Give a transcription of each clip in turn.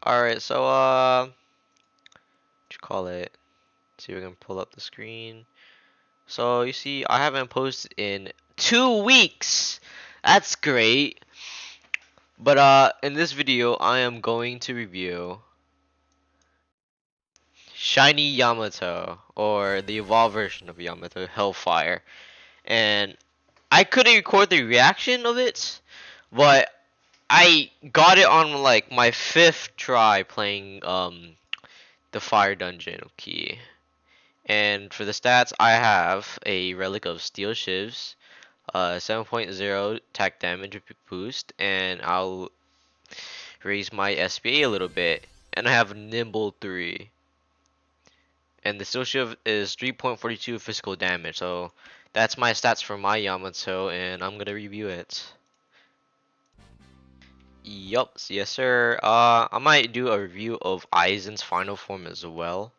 Alright, so what you call it? See if we can pull up the screen. So you see, I haven't posted in 2 weeks. That's great. But in this video, I am going to review Shiny Yamato, or the evolved version of Yamato, Hellfire. And I couldn't record the reaction of it, but I got it on like my 5th try playing the fire dungeon key. And for the stats, I have a relic of steel shivs, 7.0 attack damage boost, and I'll raise my SPA a little bit. And I have nimble 3, and the steel shiv is 3.42 physical damage. So that's my stats for my Yamato, and I'm gonna review it. Yup, yes sir. I might do a review of Aizen's final form as well.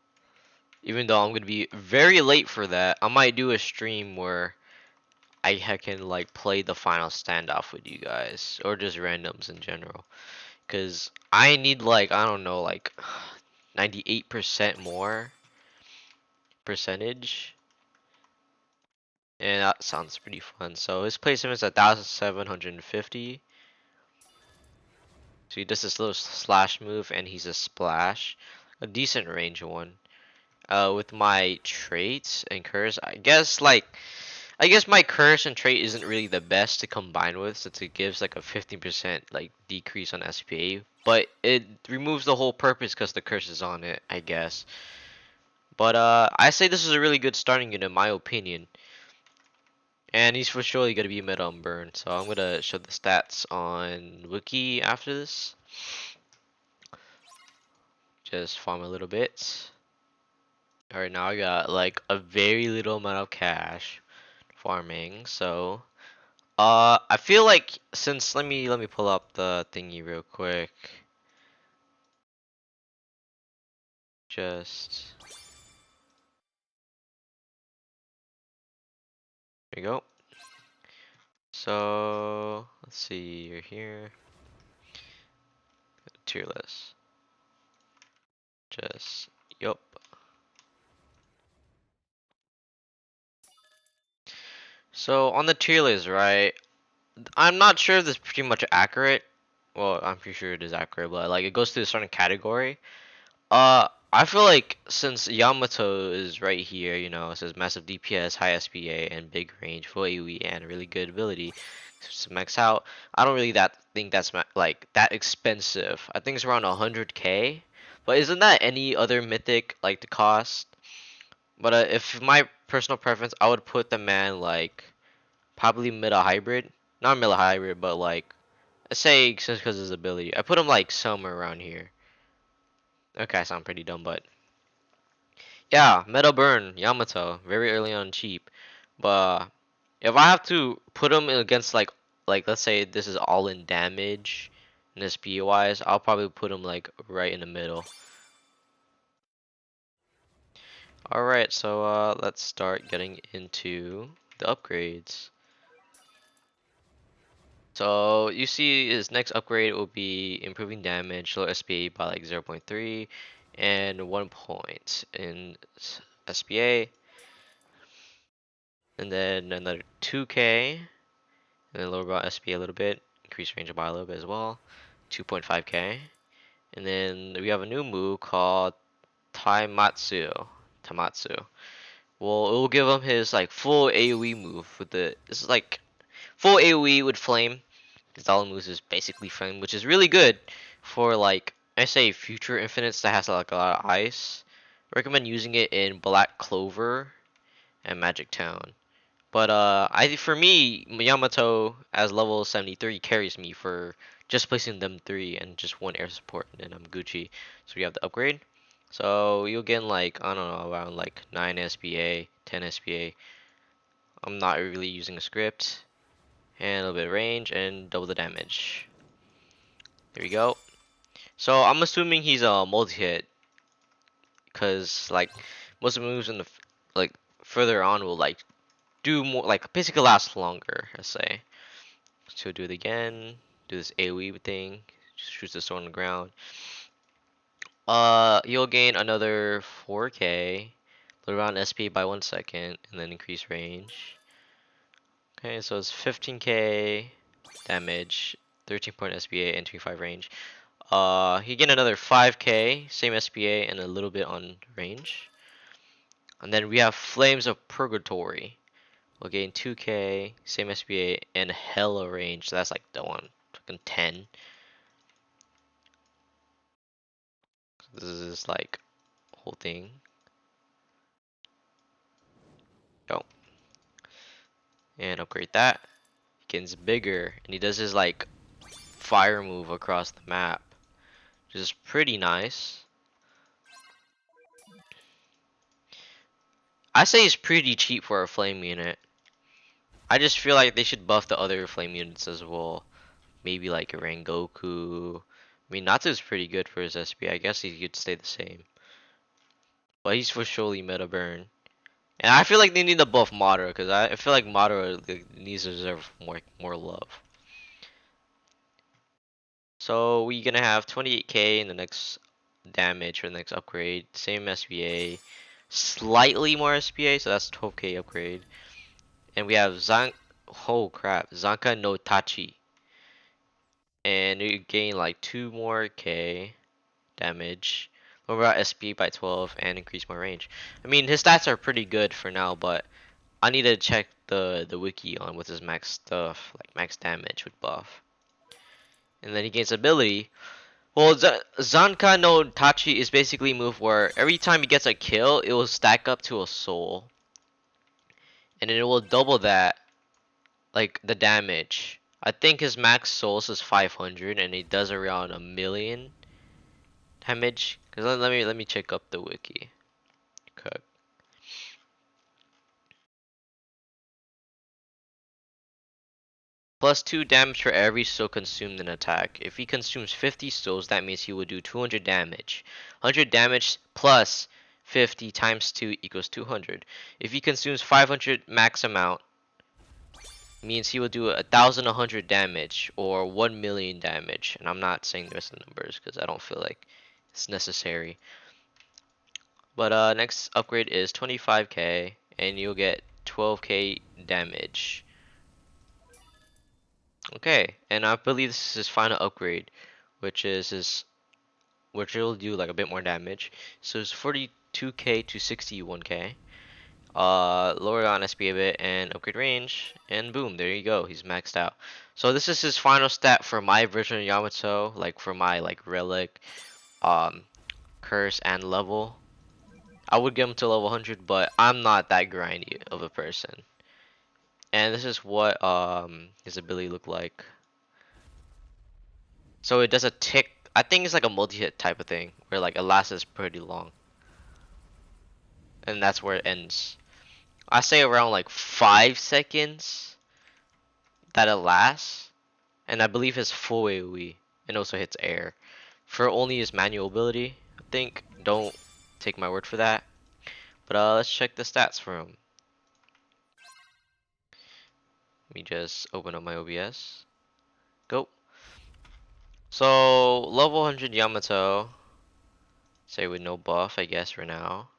Even though I'm gonna be very late for that, I might do a stream where I can like play the final standoff with you guys, or just randoms in general. Cause I need like, I don't know, like 98% more percentage, and that sounds pretty fun. So his placement is 1,750. So he does this little slash move, and he's a splash, a decent range one. With my traits and curse, I guess my curse and trait isn't really the best to combine with, since it gives like a 15% like decrease on SPA, but it removes the whole purpose because the curse is on it, I guess. But I say this is a really good starting unit in my opinion, and he's for surely gonna be meta on burn. So I'm gonna show the stats on Wiki after this. Just farm a little bit. Alright, now I got like a very little amount of cash farming, so I feel like, since let me pull up the thingy real quick. Just there you go. So let's see, you're here. Tier list. Just yup. So on the tier list, right? I'm not sure if this is pretty much accurate. Well, I'm pretty sure it is accurate, but like it goes to a certain category. I feel like since Yamato is right here, you know, it says massive DPS, high SPA, and big range, full AoE, and really good ability to max out. I don't really think that's like that expensive. I think it's around 100k. But isn't that any other mythic like the cost? But if my personal preference, I would put the man like probably meta hybrid, not meta hybrid, but like let's say since because his ability, I put him like somewhere around here. Okay, I sound pretty dumb, but yeah, Metal Burn, Yamato, very early on cheap. But if I have to put him against like let's say this is all in damage and SP wise, I'll probably put him like right in the middle. Alright, so let's start getting into the upgrades. So you see his next upgrade will be improving damage, low SPA by like 0.3 and 1 point in SPA. And then another 2k, and then lower about SPA a little bit, increase range by a little bit as well, 2.5k. And then we have a new move called Taimatsu. Tamatsu. Well, it will give him his like full AoE move with this is like full AoE with flame. His all moves is basically flame, which is really good for like I say future infinites that has like a lot of ice. Recommend using it in Black Clover and Magic Town. But for me, Yamato as level 73 carries me for just placing them 3 and just 1 air support, and then I'm Gucci. So we have the upgrade. So you'll get like, I don't know, around like 9 SPA, 10 SPA. I'm not really using a script. And a little bit of range and double the damage. There we go. So I'm assuming he's a multi-hit, cause like most of the moves in the like further on will like do more, like basically last longer, let's say. So do it again. Do this AoE thing. Just shoots the sword on the ground. You'll gain another 4k, lower on SP by 1 second, and then increase range. Okay, so it's 15k damage, 13 point SPA, and 25 range. He gain another 5k, same SPA, and a little bit on range. And then we have Flames of Purgatory. We'll gain 2k, same SPA, and hella range. So that's like the one, fucking 10. This is like whole thing. Go. And upgrade that. He gets bigger, and he does his like fire move across the map, which is pretty nice. I say he's pretty cheap for a flame unit. I just feel like they should buff the other flame units as well. Maybe like a Rengoku. I mean, Natsu's pretty good for his SP. I guess he could stay the same. But he's for surely meta burn. And I feel like they need to buff Madara because I feel like Madara like, needs to deserve more love. So we're gonna have 28k in the next damage for the next upgrade. Same SPA, slightly more SPA, so that's 12k upgrade. And we have oh crap, Zanka no Tachi. And you gain like 2 more K damage, lower our SP by 12, and increase my range. I mean, his stats are pretty good for now, but I need to check the wiki on with his max stuff, like max damage with buff. And then he gains ability. Well, Zanka no Tachi is basically a move where every time he gets a kill, it will stack up to a soul. And it will double that, like, the damage. I think his max souls is 500, and he does around 1,000,000 damage. Cause let me check up the wiki. Okay. Plus 2 damage for every soul consumed in attack. If he consumes 50 souls, that means he will do 200 damage. 100 damage plus 50 times 2 equals 200. If he consumes 500 max amount, means he will do 1,100 damage or 1,000,000 damage. And I'm not saying the rest of the numbers because I don't feel like it's necessary. But next upgrade is 25k, and you'll get 12k damage. Okay, and I believe this is his final upgrade, which will do like a bit more damage. So it's 42k to 61k. Lower on SP a bit and upgrade range, and boom, there you go. He's maxed out. So this is his final stat for my version of Yamato, like for my like relic, curse, and level. I would get him to level 100, but I'm not that grindy of a person. And this is what his ability look like. So it does a tick. I think it's like a multi-hit type of thing, where like it lasts pretty long, and that's where it ends. I say around like 5 seconds that it lasts, and I believe his full AoE, and also hits air. For only his manual ability, I think. Don't take my word for that. But let's check the stats for him. Let me just open up my OBS. Go. So level 100 Yamato, say with no buff, I guess for now.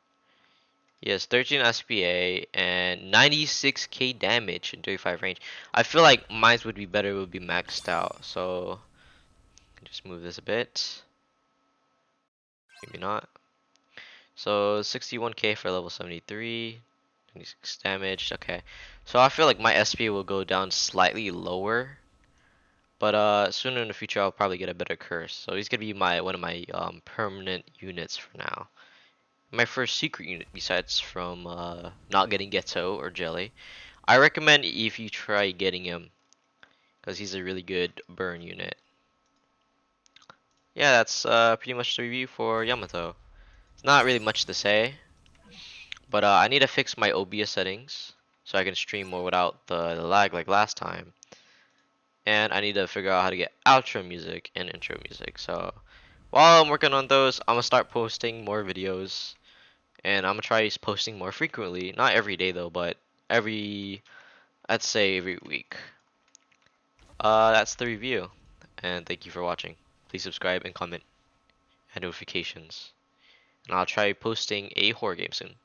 He has 13 SPA and 96k damage and 35 range. I feel like mine would be better, would be maxed out. So just move this a bit. Maybe not. So 61k for level 73, 26 damage. Okay. So I feel like my SP will go down slightly lower. But sooner in the future I'll probably get a better curse. So he's gonna be one of my permanent units for now. My first secret unit besides from not getting Ghetto or Jelly. I recommend if you try getting him, because he's a really good burn unit. Yeah, that's pretty much the review for Yamato. It's not really much to say, but I need to fix my OBS settings so I can stream more without the lag like last time. And I need to figure out how to get outro music and intro music. So while I'm working on those, I'm gonna start posting more videos, and I'm gonna try posting more frequently. Not every day though, but I'd say every week. That's the review, and thank you for watching. Please subscribe and comment. and notifications. And I'll try posting a horror game soon.